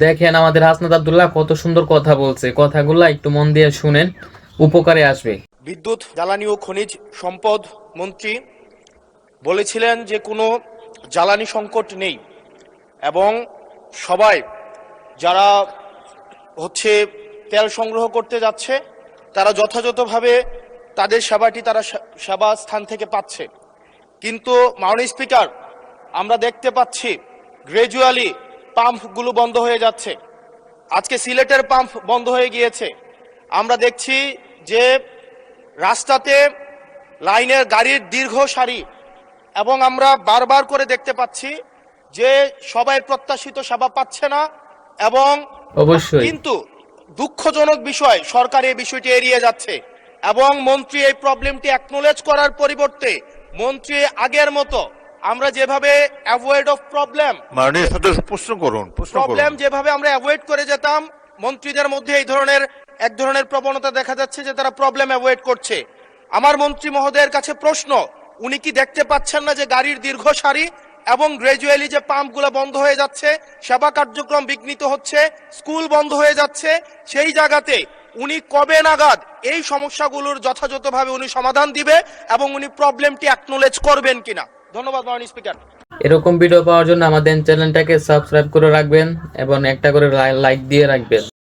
দেখেন আমাদের হাসনাত আব্দুল্লাহ কত সুন্দর কথা বলছে, কথাগুলো একটু মন দিয়ে শুনেন, উপকারে আসবে। বিদ্যুৎ, জ্বালানি ও খনিজ সম্পদ মন্ত্রী বলেছিলেন যে কোনো জ্বালানি সংকট নেই এবং সবাই যারা তেল সংগ্রহ করতে যাচ্ছে তারা যথাযথভাবে তাদের সেবাটি তারা সেবা স্থান থেকে পাচ্ছে। কিন্তু মাননীয় স্পিকার, আমরা দেখতে পাচ্ছি গ্র্যাজুয়ালি পাম্পগুলো বন্ধ হয়ে যাচ্ছে। আজকে সিলেটের পাম্প বন্ধ হয়ে গিয়েছে। আমরা দেখছি যে রাস্তাতে লাইনের গাড়ির দীর্ঘ সারি এবং আমরা বারবার করে দেখতে পাচ্ছি যে সবাই প্রত্যাশিত সেবা পাচ্ছে না এবং অবশ্যই কিন্তু দুঃখজনক বিষয়, সরকার এই বিষয়টি এড়িয়ে যাচ্ছে এবং মন্ত্রী এই প্রবলেমটি অ্যাকনোলেজ করার পরিবর্তে মন্ত্রী আগের মতো আমরা যেভাবে অ্যাভয়েড অফ প্রবলেম মাননীয় সদস্য প্রবলেম যেভাবে আমরা অ্যাভয়েড করে যেতাম, মন্ত্রীদের মধ্যে এক ধরনের প্রবণতা দেখা যাচ্ছে যে তারা প্রবলেম অ্যাভয়েড করছে। আমার মন্ত্রী মহোদয়ের কাছে প্রশ্ন, উনি কি দেখতে পাচ্ছেন না যে গাড়ির দীর্ঘ সারি এবং গ্র্যাজুয়ালি যে পাম্পগুলো বন্ধ হয়ে যাচ্ছে, সেবা কার্যক্রম বিঘ্নিত হচ্ছে, স্কুল বন্ধ হয়ে যাচ্ছে, সেই জায়গাতে উনি কবে নাগাদ এই সমস্যাগুলোর যথাযথভাবে উনি সমাধান দিবে এবং উনি প্রবলেমটি অ্যাকনোলেজ করবেন কিনা? ধন্যবাদ মাননীয় স্পিকার। এরকম ভিডিও পাওয়ার জন্য আমাদের চ্যানেলটাকে সাবস্ক্রাইব করে রাখবেন এবং একটা করে লাইক দিয়ে রাখবেন।